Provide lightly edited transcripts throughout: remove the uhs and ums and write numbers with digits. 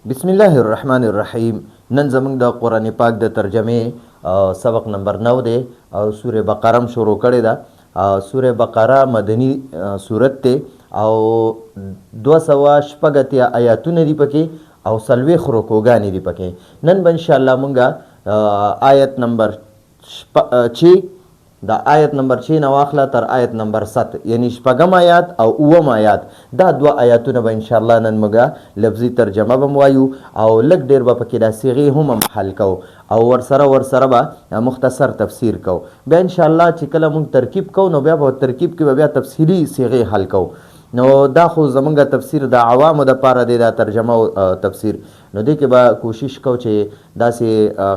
بسم الله الرحمن الرحیم. نن زمونږ د قرآن پاک د ترجمه سبق نمبر 9 دی او سوره بقره شروع کړې ده. سوره بقره مدنی سورت ته او 280 آیاتونه دي پکې او 40 رکوګانې دي پکې. نن به ان شاء الله مونږه آیت نمبر 6 دا آیت نمبر 6 نه واخله تر آیت نمبر 7 یعنی شپږم آیات او اووم آیات دا دوه آیاتونه به ان شاء الله نن موږ لفظي ترجمه به وایو او لږ ډېر به پکې دا صیغې هم حل کو او ورسره به مختصر تفسیر کو. بیا ان شاء الله چې کله موږ ترکیب کو نو بیا په ترکیب کې بیا تفصیلی صیغې حل کو. نو دا خو زمونږ تفسیر د عوامو د پاره دی دا ترجمه او تفسیر. نو دې کې به کوشش کو چې داسې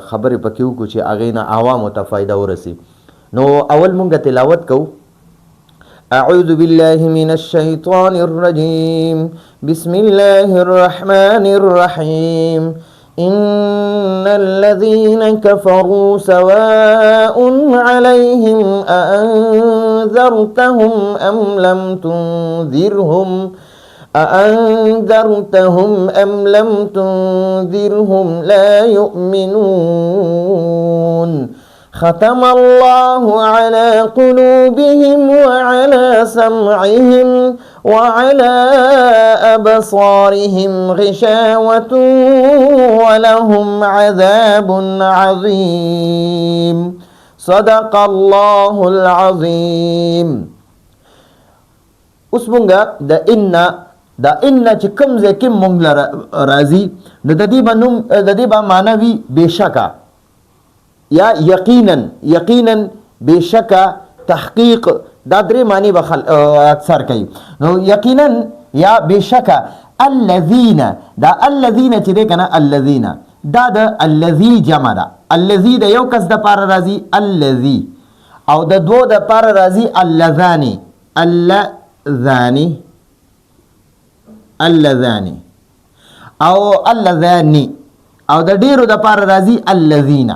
خبرې پکې وکړو چې هغې نه عوامو ته فایده ورسي. نو اول مونږ تلاوت کو. اعوذ بالله من الشیطان الرجیم بسم الله الرحمن الرحیم إن الذين كفروا سواء عليهم أأنذرتهم أم لم تنذرهم لا يؤمنون ختم الله على قلوبهم وعلى سمعهم وعلى أبصارهم غشاوة ولهم عذاب عظيم صدق الله العظيم. اوس مونږه د ان چې کوم ځای کې مونږ راځي نو د دې به معنا وي بېشکه یا یقینا بېشکه تحقیق. دا درې معنی به اکثر کوي. نو یقینا یا بېشکه الذین دا الذین چې دی که نه الذین دا د الذی جمع ده. الذی د یو کس د پاره راځي الذی او د دوو د پاره راځي اللذانی او اللذانی او د ډیرو د پاره راځي الذین.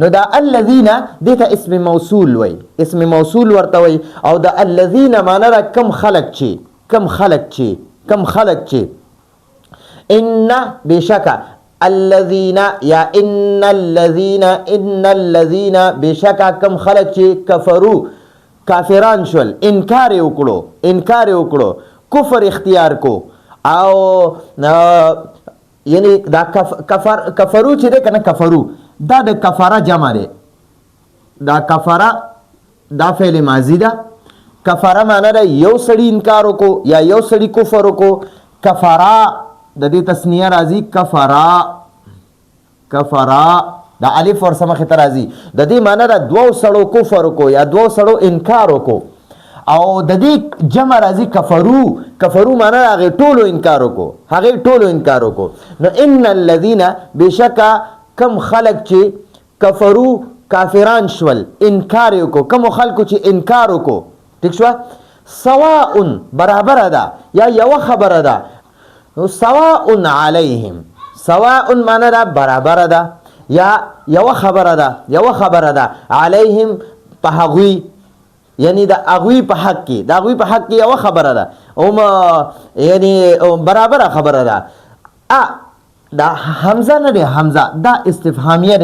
نو دا الذین دیتا اسم موصول وی، اسم موصول ورته وی. او دا الذین معنی را کم خلق چی ان بشکا الذین یا ان الذین بشکا کم خلق چی کفرو کافران شول انکار وکړو کفر اختیار کو. او یعنی دا کفرو چې ده کنه کفرو دا د کفاره جمع دی. دا کفاره دا فعل ماضی ده. کفاره معنی ده یو سړی انکار وکړو یا یو سړی کفر وکړو. کفاره د دې تسنیه راځي کفرا دا الف ور سمخه ته راځي. د دې معنی ده دوه سړو کفر وکړو یا دوه سړو انکار وکړو. او د دې جمع راځي کفرو معنی هغه ټولو انکار وکړو. نو ان الذين بشکا کم خلق چې کفرو کافران شول انکار وکړو. کم خلکو چې انکار وکړو ٹھیک شو. سواء برابر ده یا یو خبره ده. نو سواء علیهم سواء معنی ده برابر ده یا یو خبره ده علیهم په هغوی یعنی د هغوی په حق کې یو خبره ده او یعنی برابر خبره ده. دا حمزه نه دی، حمزه دا استفهامیه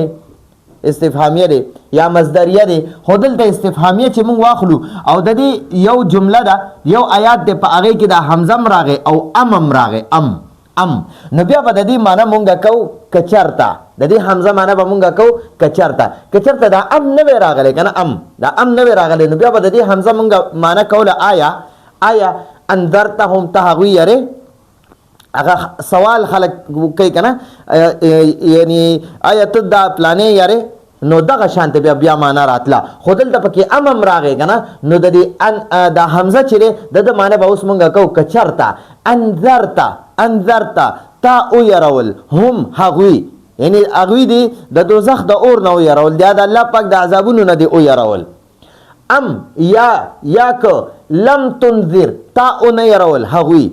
دی یا مصدریه دی. خو دلته استفهامیه چې موږ واخلو او د دې یو جمله ده یو آیات دی په هغې کې دا حمزه م راغی او ام راغی ام نو بیا به د دې معنی مونږ کو کچرته د دې حمزه معنی به مونږ کو کچرته دا ام نه وی راغلی که نه دا ام نه وی راغلی. نو بیا به د دې حمزه مونږ معنی کوله آیا انذرتهم ته هغوی یری هغه سوال خلک کوي که نه یعنی آیا ته دا پلانې یری نو دغه شانته بیا معنا راتله. خو دلته پکې ام راغی که نه نو د دې دا حمزه چې دی د ده معنی به اوس مونږ کو کچرته انذرته تا او یرول هم هغوی یعنی هغوی دی د دوزخ د اور نه او یرول یا د الله پاک د عذابونو نه دی او یرول. ام یا که لم تنذر تا او نه یرول هغوی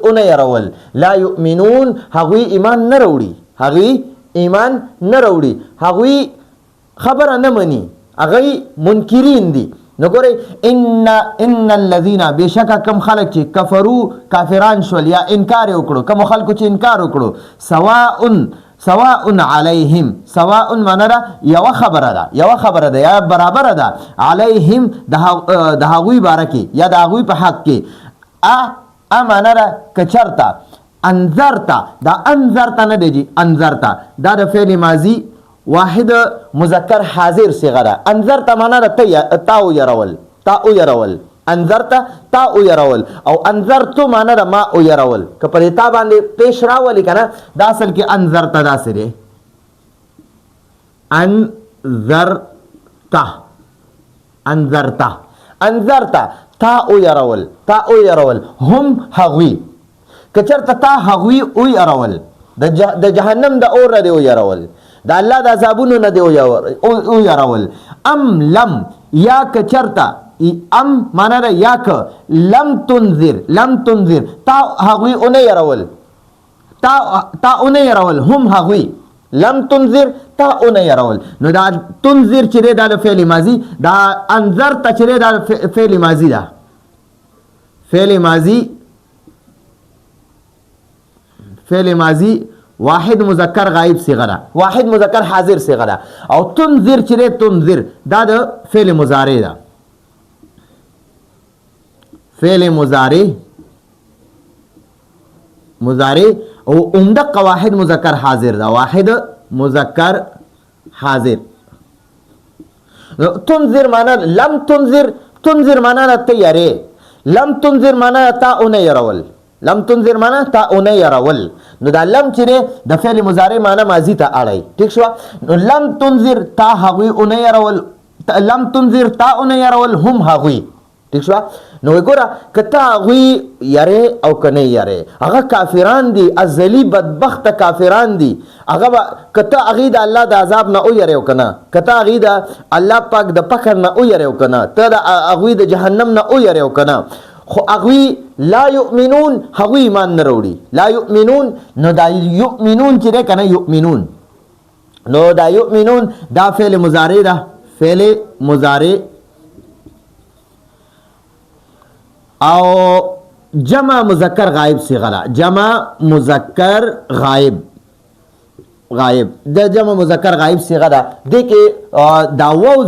او نه یرول لا یؤمنون هغوی ایمان نه راوړي هغوی خبره نه مني هغوی منکرین دي نو ګورئ ان الذين بشکا کم خلق چې کفرو کافران شول یا انکار وکړو کم خلکو چې انکار وکړو سواء علیهم سواء معنا ده یو خبره ده یا برابر ده علیهم د هغوی باره کې یا د هغوی په حق کې معنا ده کچرتا انذرتا دا انذرتا نه دی جی انذرتا دا د فعل ماضی واحد مذکر حاضر صيغه ده انذرتا معنا ده تا او يرول انذرتا تا او يرول او انذرتو معنا ده ما او يرول که په تا باندې پیش راولي کنه دا اصل کې انذرتا دا سره انذرتا تا او يرول هم هغوی کچرته تا هغوی او يرول د جهنم د اور دی او يرول د الله د عذابونو نه دی او يرول ام لم یا کچرته ام معنا ده یا ک لم تنذر تا هغوی او نه يرول تا او نه يرول هم هغوی لم تنذر تا او نه يرول نو دا تنذر چې دا فعل ماضی دا انذر ته چې دا فعل ماضی ده فعل ماضی واحد مذکر غائب صيغه ده واحد مذکر حاضر صيغه ده او تنذر چې تنذر دا د فعل مضارع ده فعل مضارع او عمدق واحد مذکر حاضر ده واحد مذکر حاضر تنذر معنا لم تنذر معنا تیارې لم تنذر معنا تا اون يرول تا اون يرول نو دا لم چې د فعل مضارع معنا ماضی ته اړای ٹھیک شو نو لم تنذر تا هغوی اون يرول لم تنذر تا اون يرول هم هغوی ٹھیک شو نو ګوره کته هغوی یاره او کنه یاره هغه کافران دي ازلی بدبخت کافران دي هغه کته هغه د الله د عذاب نه او یاره او کنه کته هغه د الله پاک د پکړ نه او یاره او کنه ته د هغه د جهنم نه او یاره او کنه خو هغوی لا یؤمنون هغوی ایمان نه وروړي لا یؤمنون نو دا یؤمنون چې ده کنه یؤمنون نو دا یؤمنون دا فعل مضارع ده فعل مضارع او جمع مذکر غائب صيغه ده جمع مذکر غائب د جمع مذکر غائب صيغه ده د کې دا واو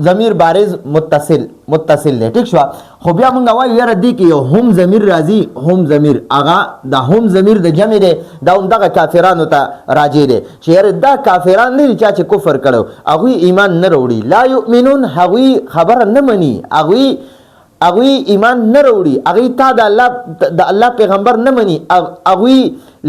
ضمیر بارز متصل دی ٹھیک شو خو بیا مونږ وایو یاره دی کې یو هم ضمیر راځي هم ضمیر هغه د هم ضمیر د جمع دی دا هم دغه کافرانو ته راجع دی چې یاره دا کافران نه دي چا چې کفر کړو هغوی ایمان نه راوړي لا یؤمنون هغوی خبره نه مني هغوی ایمان نه راوړي هغوی تا د الله پیغمبر نه مني هغوی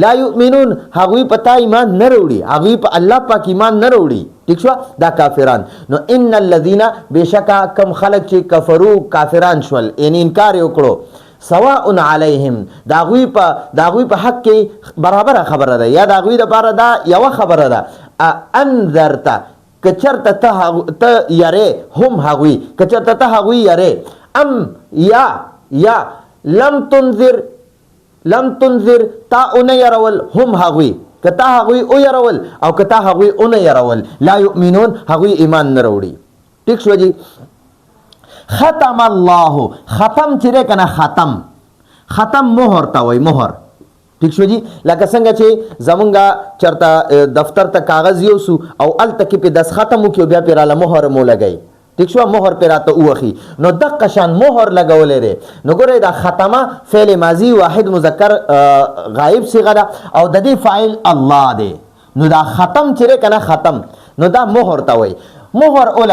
لا یؤمنون هغوی په تا ایمان نه راوړي هغوی په الله پاک ایمان نه راوړي ٹھیک شو دا کافران نو ان الذين بشکا کم خلق چې کفرو کافران شول یعنی انکار وکړو سواء علیهم داغوی په حق کې برابر خبره ده یا داغوی د بار ده یو خبره ده انذرت کچرته ته یاره هم هغوی کچرته ته هغوی یاره ام یا لم تنذر تا اون يرول هم هغوی کتا هغوی او يرول او کتا هغوی اون يرول لا یؤمنون هغوی ایمان نه وروړي ٹھیک شو جی ختم الله ختم چې کنه ختم مهر تا وای مهر ٹھیک شو جی لکه څنګه چې زمونږه چرته دفتر ته کاغذ یوسو او ال تک په دس ختم وکيو بیا پیراله مهر مو لګی ٹھیک شو مهر پیراته اوخی نو دغه شان مهر لګولې ده نو ګوره دا ختمه فعل ماضی واحد مذکر غائب صيغه ده او د دې فاعل الله ده نو دا ختم چې کنه ختم نو دا مهر ته وای مهر او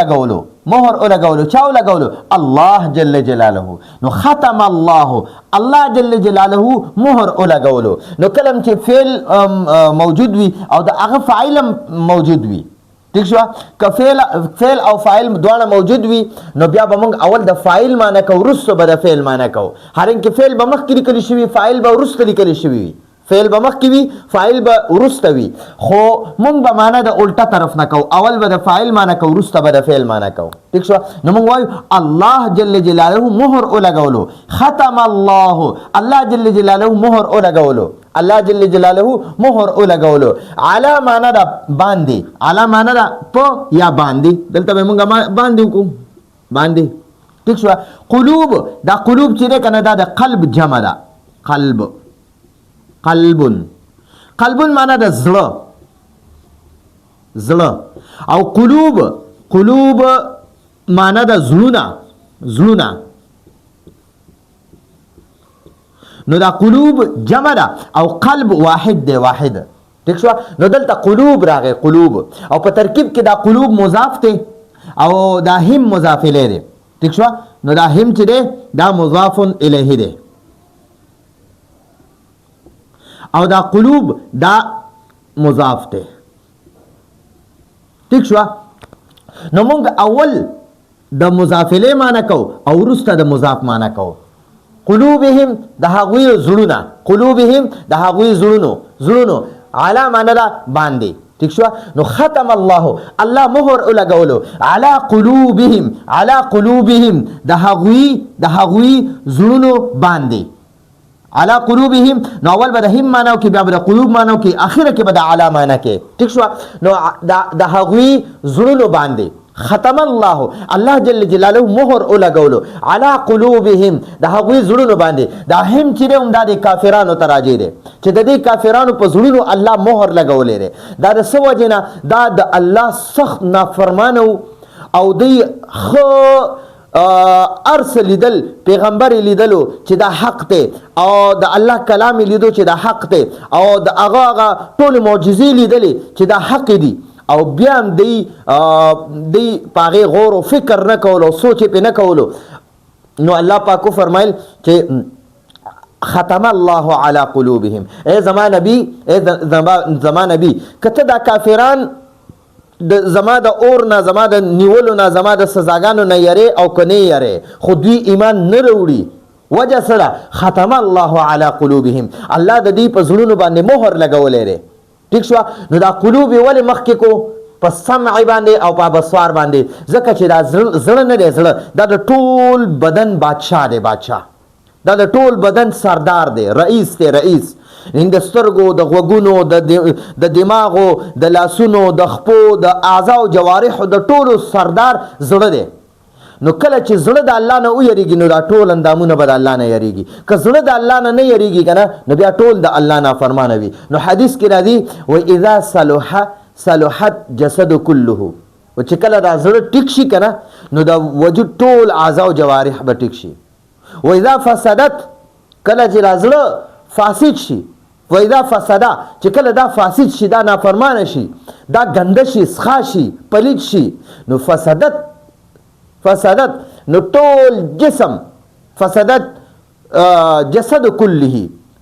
لګولو چا لګولو الله جل جلاله نو ختم الله جل جلاله مهر او لګولو نو کلم چې فعل موجود وي او د هغه فاعل موجود وي ٹھیک شو که فعل او فاعل دواړه موجود وي نو بیا به موږ اول د فاعل معنی کو وروسته به د فعل معنی کو هرنګ فعل به مخکې لیکل شوی فاعل به وروسته لیکل شوی فعل به مخکې وي فاعل به وروسته وي خو موږ به معنی د الټا طرف نه کو اول به د فاعل معنی کو وروسته به د فعل معنی کو ٹھیک شو نو موږ وایو الله جل جلاله مهر او لګولو ختم الله جل جلاله مهر او لګولو الله جل جلاله مهر او لګولو علا معنا دا باندې علا معنا دا په یا باندې دلته موږ باندې وکړو باندې. ٹھیک شو. قلوب دا قلوب چې ده کنه دا د قلب جمع ده. قلبون معنا د زړه او قلوب معنا د زړونه. نو دا قلوب جمع ده او قلب واحد دی. ٹھیک شو. نو دلته قلوب راغی قلوب او په ترکیب کې دا قلوب مضاف دی او دا هم مضاف الیه دی. ٹھیک شو. نو دا هم چې دی دا مضاف الیه دی او دا قلوب دا مضاف دی. ٹھیک شو. نو مونږ اول د مضاف الیه معنی کو او وروسته د مضاف معنی کو. قلوبهم د هغوی زړونه، قلوبهم د هغوی زړونو علا معنی ده باندې. ٹھیک شو. نو ختم الله مهر لګولو علی قلوبهم د هغوی زړونو باندې. علی قلوبهم نو اول به د هم معنی کې بیا به د قلوب معنی کې اخره کې به د علا معنی کې. ٹھیک شو. نو د هغوی زړونو باندې ختم الله جل جلاله مهر لګولو علی قلوبهم د هغوی زړونو باندې. دا هم چې هم د کافرانو ته راځي دی چې د دې کافرانو په زړونو الله مهر لګولې دی. دا د څه وجې نه؟ دا د الله سخت نافرمانه او دی ارس لیدل، پیغمبر لیدلو چې دا حق دی او د الله کلام لیدو چې دا حق دی او د هغه ټول معجزې لیدلې چې دا حق دی او بیا هم دی پاغه غور او فکر نه کولو، سوچ په نه کولو. نو الله پاک فرمایل چې ختم الله علی قلوبهم. ای زما نبی کته دا کافران زما د اور نه، زما د نیولو نه، زما د سزاګانو نه یری او کنه یری خو دوی ایمان نه وروړي. وجه سره ختم الله علی قلوبهم، الله د دې په زړونو باندې مهر لګولې دی. ٹھیک شو. نو دا قلوب ولې مخکې کو په سمع باندې او په ابصار باندې؟ ځکه چې دا زړه نه دی، زړه دا د ټول بدن بادشاه دی، دا د ټول بدن سردار دی، رئیس دی. د سترګو، د غوږونو، د دماغو، د لاسونو، د خپو، د اعضاء او جوارحو د ټولو سردار زړه دی. نو کله چې زړه د الله نه ویریږي نو دا ټول اندامونه به د الله نه یریږي. که زړه د الله نه یریږي کنه نو بیا ټول د الله نافرمانه وي. نو حدیث کې راځي و اذا صلحت جسد كله، و چې کله دا زړه ټیک شي کنه نو د وجود ټول اعضاء او جوارح به ټیک شي. و اذا فسدت، کله چې زړه فاسد شي، و اذا فسدا چې کله دا فاسد شي، دا نافرمانه شي، دا ګنده شي، سخا شي، پلید شي، نو فسدت نو ټول جسم، فسدت جسد کله،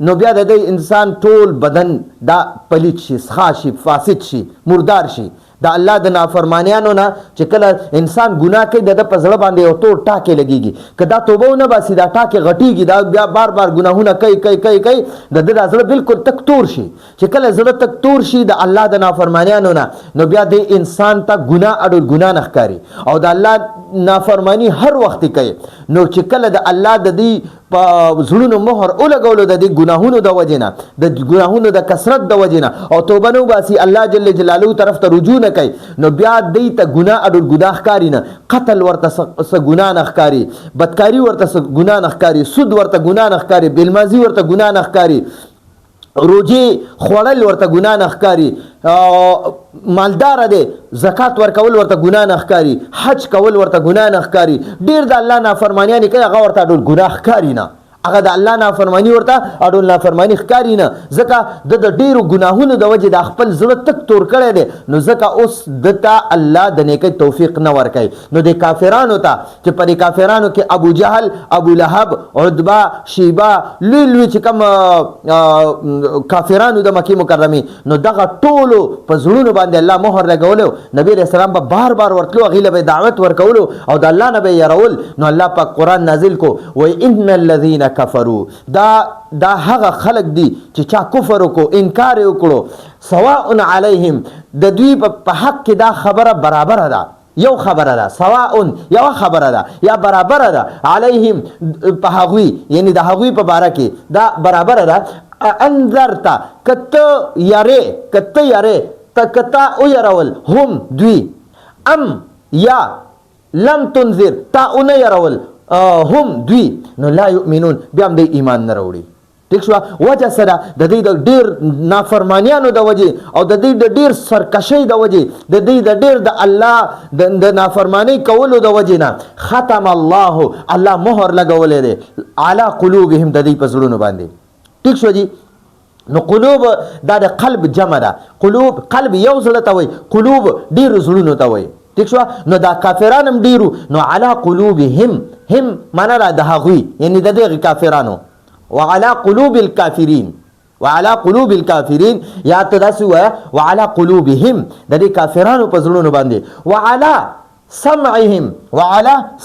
نو بیا د انسان ټول بدن دا پلید شي، سخا شي، فاسد شي، مردار شي. د الله د نافرمانیانو نه چې کله انسان ګناه کوي د په زړه باندې یو تور ټاکې لګیږي. که دا توبه ونه باسي دا ټاکې غټیږي، دا بیا بار ګناهونه کوي د زړه بالکل تک تور شي. چې کله زړه تک تور شي د الله د نافرمانیانو نه نو بیا د انسان ته ګناه ګناه نه ښکاري او د الله نافرمانی هر وخت کوي. نو چې کله د الله د دې په زړونو مهر ولګولو د دې ګناهونو د وجې نه، د ګناهونو د کثرت د وجې نه او توبه نه وباسي، الله جل جلاله طرف ته رجوع نه کوي، نو بیا دی ته ګناه ښکاري نه. قتل ورته څه ګناه نه ښکاري، بدکاري ورته څه ګناه نه ښکاري، سود ورته ګناه نه ښکاري، بېلمازي ورته ګناه نه ښکاري، روجي خوړل ورته ګناه نه ښکاري، مالدار دی زکات ورکول ورته ګناه نه ښکاري، حج کول ورته ګناه نه ښکاري. ډیر د الله نافرمانیانې کوي هغه ورته ډول ګناه ښکاري نه، هغه د الله نافرمانی ورته اډول نافرمانی ښکاري نه، ځکه د ډیرو ګناهونو د وجې د خپل زړه تک تور کړی دی. نو ځکه اوس دته الله د نیکۍ توفیق نه ورکوي. نو د کافرانو ته چې په دې کافرانو کې ابو جهل، ابو لهب، عتبه، شیبه، لوی چې کوم کافرانو د مکې مکرمې، نو دغه ټولو په زړونو باندې الله مهر لګولو. نبی رسول الله به بار ورتلو، هغې له به دعوت ورکولو او د الله نه به یې یرول. نو الله پاک قرآن نازل کو و ان الذین کفروا، دا هغه خلق دي چې چا کفر وکړو، انکار وکړو، سواء علیهم، د دوی په حق کې دا خبره برابر ده، یو خبره ده، سواء یو خبره ده یا برابر ده، علیهم په هغوی، یعنی د هغوی په باره کې دا برابر ده. انذرته کته یاره کته او يرول هم دوی ام یا لم تنذر تا اون يرول هم دوی نو لا یؤمنون بیا هم د ایمان نه راوړي. ټیک شو. وجه سره د دې د ډیر نافرمانیانو د وجې او د دې د ډیر سرکشۍ د وجې د دې د ډیر د الله د نافرمانی کولو د وجې نه ختم الله مهر لګولې دی علی قلوبهم د دې په زړونو باندې. ټیک شو جی. نو قلوب دا د قلب جمع ده. قلب یو زړه ته وایي، قلوب ډیر زړونو ته وایي. ټیک شو. نو دا کافران هم ډیرو، نو علی قلوبهم هم معنا را د هغوی یعنی د دغه کافرانو وعلى قلوب الكافرين یا ته داسې وایه وعلى قلوبهم د دې کافرانو په زړونو باندې وعلى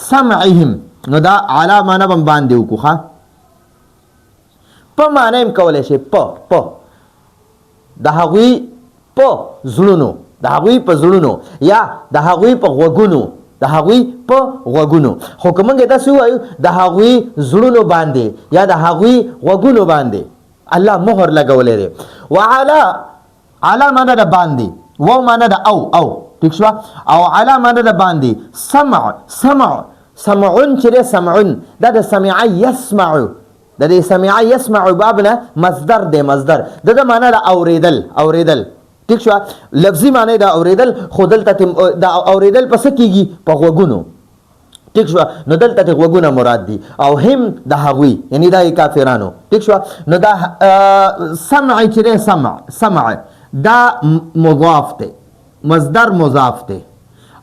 سمعهم نو دا علا معنا به باندې وکړو ښه. په معنا هم کولی شي په د هغوی په زړونو، د هغوی په زړونو یا د هغوی په غوږونو، د هغوی په غوږونو. خو که موږ داسې ووایو د هغوی زړونو باندې یا د هغوی غوږونو باندې الله مهر لګولی دی. وعلا معنا د باندې، واو معنا د او ټیک شوه، او علا معنا د باندې. سمعون چې دی سمعون دا د سمع یسمعو، د دې سمع یسمعو باب نه مصدر دی، مصدر د معنا د اوریدل. ٹھیک شو. لفظی معنی دا اوریدل، خو دلته دا اوریدل پس کیږي په غوږونو. ٹھیک شو. نو دلته غوږونه مراد دي او هم د هغوی یعنی دا کافرانو. ٹھیک شو. نو دا سمع چې دی سمع دا مضاف دی، مصدر مضاف دی،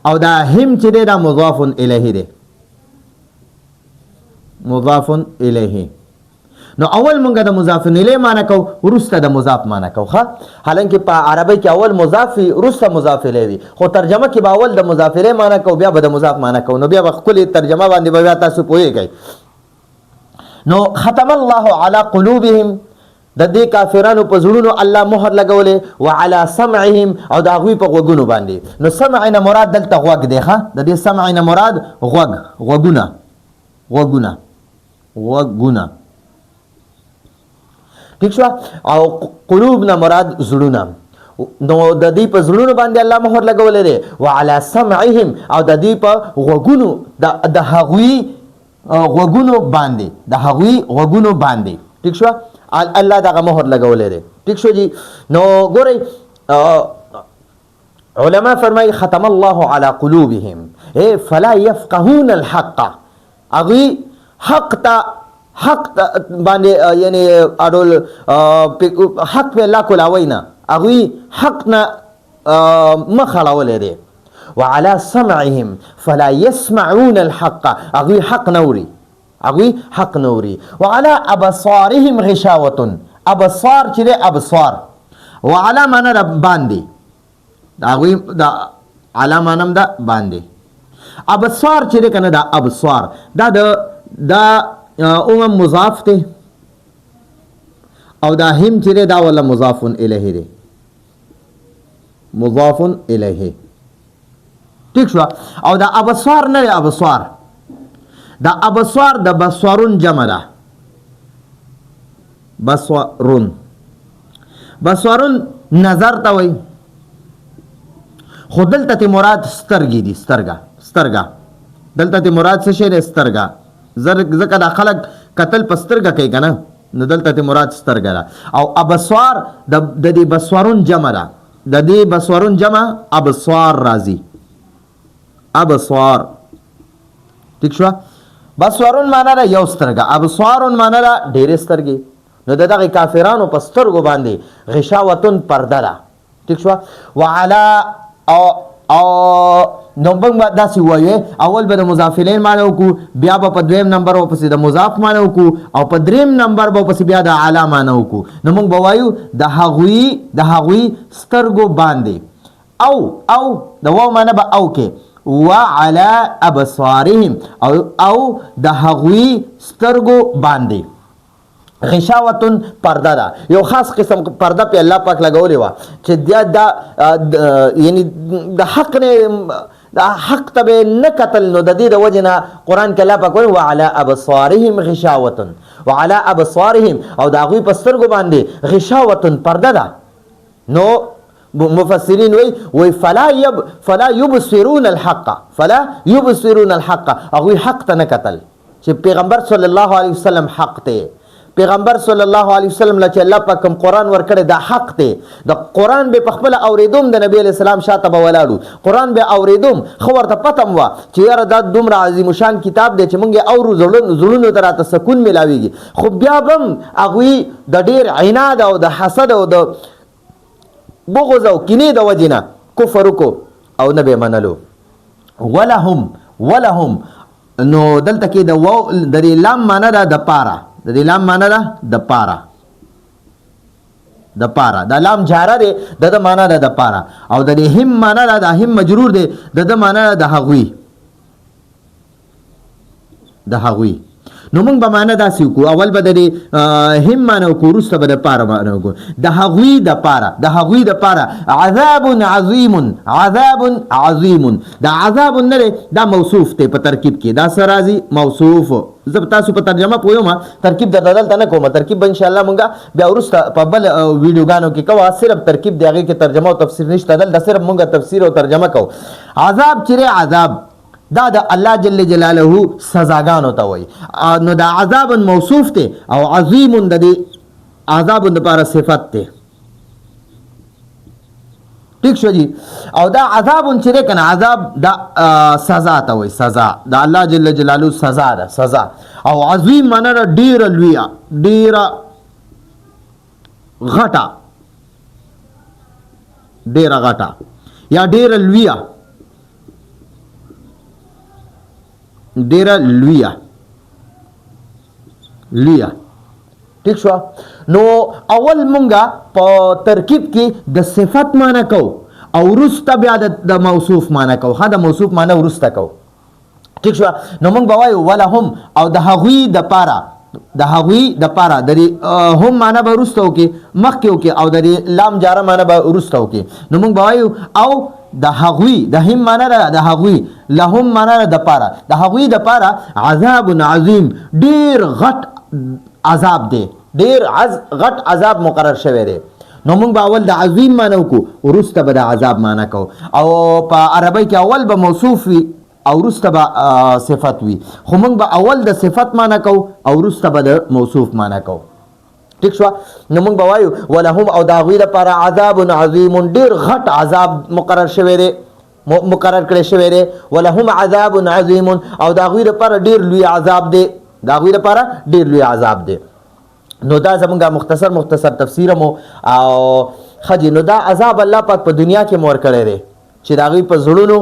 او دا هم چې دی دا مضاف الیه دی، مضاف الیه. نو اول مونږه د مضاف الیه معنی کو، ورسته د مضاف معنی کو ښه. حالانکه په عربی کې اول مضاف وي ورسته مضاف الیه وي، خو ترجمه کې به اول د مضاف الیه معنی کو بیا به د مضاف معنی کو. نو بیا به خپل ترجمه باندې بیا تاسو پوهیږئ. نو ختم الله علی قلوبهم د دې کافرانو په زړونو الله مهر لګولې، وعلى سمعهم او د هغوی په غوږونو باندې. نو سمع نه مراد دلته غوږ دی ښه. د دې سمع نه مراد غوږونه. ٹھیک شو. او قلوب نه مراد زړونه. نو د دې په زړونو باندې الله مهر لګولې دی. وعلى سمعهم او د دې په غوږونو د هغوی غوږونو باندې. ٹھیک شو. الله دغه مهر لګولې دی. ٹھیک شو جی. نو ګورئ علما فرمایي ختم الله على قلوبهم فلا يفقهون الحق. هغوی حق باندې یعنی اډول حق په الله کولاوي نه، هغوی حق نه مخ اړولی دی. وعلى سمعهم فلا يسمعون الحق. هغوی حق نوري. وعلى ابصارهم غشاوة. ابصار چې دی ابصار، وعلى معنا د باندې، هغوی د علا معنا د باندې. ابصار چې دی کنه دا ابصار دا مضاف ته او دا هم چې دا ولا مضاف الیه دی، مضاف الیه. ٹھیک شو. او دا ابصار نه ابصار، دا ابصار د بصرون جمع ده. بصرون نظر ته وای، خو دلته مراد سترګې دي. سترګه دلته مراد څه شی دی؟ سترګه. ځکه دا خلک قتل په سترګه کوي که نه، نو دلته مراد سترګه ده. او ابصار د دې بصورون جمع ده، د دې بصورون جمع ابصار راځي. ابصار. ٹھیک شو. بصورون معنا ده یو سترګه، ابصارون معنا ده ډېرې سترګې. نو د دغه کافرانو په سترګو باندې غشاوتون پرده ده. ٹھیک شو. وعلا او نو موږ داسې وایو اول به د مضاف الیه معنی وکړو، بیا به په دویم نمبر ورپسې د مضاف معنی وکړو، او په دریم نمبر به ورپسې بیا د علا معنی وکړو. نو موږ به وایو د هغوی سترګو باندې، او د واو معنی به او کې، وعلى ابصارهم او د هغوی سترګو باندې. غشاوتون پرده ده، یو خاص قسم پرده په الله پاک لګولې وه چې دا یعنی د حق نه دا حق ته به نه کتل. نو د دې د وجې نه قرآن کې الله پاک وایي وعلى ابصارهم غشاوتون، وعلى ابصارهم او د هغوی په سترګو باندې غشاوتون پرده ده. نو مفسرین وی فلا یبصرون الحق هغوی حق ته نه کتل چې پیغمبر صلی الله علیه وسلم حق ته پیغمبر صلی الله علیه وسلم له چې الله پاک کوم قرآن ورکړی دا حق دی د قرآن به په خپله اورېدوم د نبی علیه السلام شاته به ولاړو قرآن به اورېدوم ښه ورته پته م وه چې یاره دا دومره عظیم شان کتاب دی چې موږ یې اورو زړونو ته راته سکون میلاویږي خو بیا به هم هغوی د ډېر عناد او د حسد او د بغض او کینې د وجې نه کفر وکړو او نه به یې منلو ولهم نو دلته کې د دې لام معنی ده د پاره د دې لام معنی ده د پاره دا لام جاره دی د معنی ده د پاره او د دې هم معنی ده د هم مجرور دی د معنی ده د هغوی نو موږ به معنی داسې وکړو اول به د دې هم معنی وکړو وروسته به د پاره معنی وکړو د هغوی دپاره عذاب عظیم دا عذاب نه دی دا موصوف دی په ترکیب کې دا څه راځي موصوف زه تاسو په ترجمه پوهیم ترکیب درته دلته نه کوم ترکیب به انشاءالله مونږ بیا وروسته په بل ویډیوګانو کې کوو صرف ترکیب دی هغې کې ترجمه او تفسیر نشته دلته صرف مونږ تفسیر او ترجمه کوو عذاب چې دی عذاب دا د الله جل جلاله سزاګانو ته وایي نو دا عذاب موصوف دی او عظیم د دې عذاب دپاره صفت دی ٹھیک شو جی او دا عذاب چې دی که نه عذاب دا سزا ته وایي سزا د الله جل جلاله سزا ده سزا او عظیم معنی ده ډېره لویه ډېره غټه یا ډېره لویه ٹھیک شو نو اول مونږه په ترکیب کې د صفت معنی کو او وروسته بیا د موصوف معنی کو ها د موصوف معنی وروسته کو ٹھیک شو نو مونږ به وایو ولهم او د هغوی دپاره د هم معنی به وروسته وکړي مخکې وکړي او د لام جاره معنی به وروسته وکړي نو مونږ به وایو او د هغوی د هم معنی ده د هغوی لهم معنی ده دپاره د هغوی دپاره عذاب عظیم ډېر غټ عذاب دی ډېر غټ عذاب مقرر شوی دی نو موږ به اول د عظیم معنی وکړو وروسته به د عذاب معنی کوو او په عربۍ کې اول به موصوف وي او وروسته به صفت وي خو موږ به اول د صفت معنی کوو او وروسته به د موصوف معنی کوو ٹھیک شو نو موږ به وایو ولهم او د هغوی لپاره عذاب عظیم ډېر غټ عذاب مقرر کړی شوی دی ولهم عذاب عظیم او د هغوی لپاره ډېر لوی عذاب دی نو دا زمونږ مختصر تفسیر مو او ښه نو دا عذاب الله پاک په دنیا کې مور کړی دی چې د هغوی په زړونو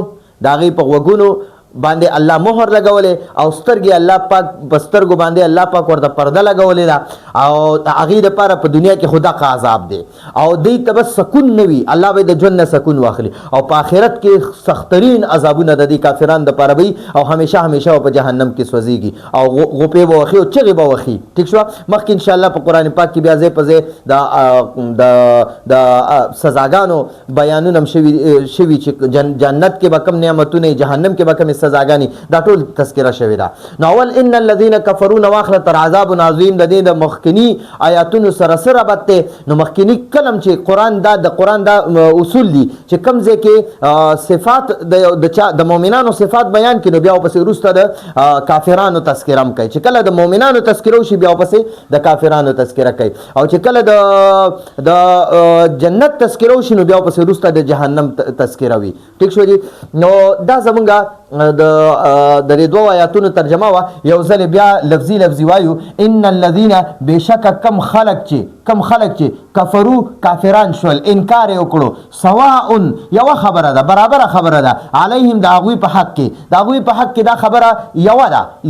د هغوی په غوږونو باندې الله مهر لګولې او سترګې الله پاک په سترګو باندې الله پاک ورته پرده لګولې ده او د هغې دپاره په دنیا کې خو دغه عذاب دی او دوی ته به سکون نه وي الله به د ژوند نه سکون واخلي او په آخرت کې سخترین عذابونه د دې کافرانو دپاره وي او همیشه په جهنم کې سوځېږي او غوپې به وخي او چغې به وخي ټیک شوه مخکې انشاءالله په قرآن پاک کې بیا ځای په ځای د سزاګانو بیانونه هم شوي چې جنت کې به کم نعمتونه جهنم کې به کم سزاګانی دا ټول تذکره شوی دا نو اول ان الذين كفروا واخره تر عذاب عظیم د دې د مخکنی آیاتونو سره سره بته نو مخکنی کلم چې قرآن دا اصول دي چې کم ځای کې صفات د مؤمنانو صفات بیان کړي بیا پسې وروسته د کافرانو تذکره هم کوي چې کله د مؤمنانو تذکره وشي بیا پسې د کافرانو تذکره کوي او چې کله د جنت تذکره وشي نو بیا پسې وروسته د جهنم تذکره وي ٹھیک شو جی نو دا زمونږ د دې دوه آیاتونو ترجمه وا یو ځل بیا لفظي وایو ان الذين بشک کم خلق چې کفرو کافران شول انکار وکړو سواء یو خبره ده برابر خبره ده علیهم د هغوی په حق کې دا خبره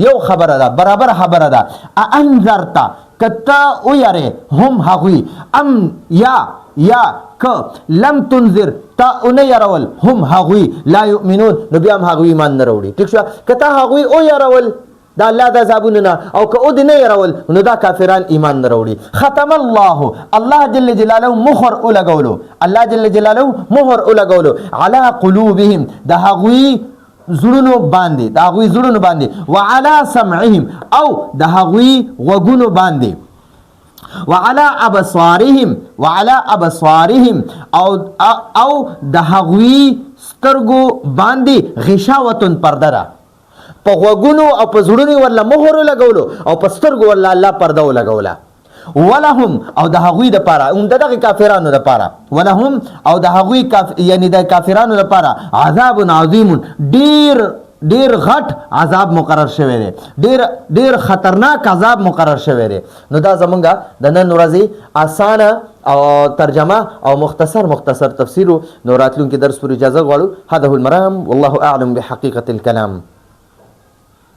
یو خبره ده برابر خبره ده انذرتا کتا او یاره هم هغوی ام یا که لم تنذر تا اونه یارول هم هغوی لا یؤمنون نو بیا هم هغوی ایمان نه راوړي ټیک شو که تا هغوی او یارول دا الله د عذابونو نه او که او دې نه یارول نو دا کافران ایمان نه راوړي ختم الله جل جلاله مهر ولګولو علی قلوبهم د هغوی زړونو باندې وعلى سمعهم او د هغوی غوږونو باندې وعلى ابصارهم او د هغوی سترګو باندې غشاوتن پرده ده، په غوږونو او په زړونو ورله مهر لګولو او په سترګو ورله الله پرده ولګوله. ولهم او د هغوی دپاره دغه کافرانو دپاره، ولهم او د هغوی یعنی د کافرانو دپاره عذاب عظیم، ډیر غټ عذاب مقرر شوی دی، ډیر خطرناک عذاب مقرر شوی دی. نو دا زمونږه د نن ورځې اسانه او ترجمه او مختصر تفسیر. نو راتلونکي درس پر اجازه غواړو. هذا هو المرام والله اعلم بحقیقة الكلام.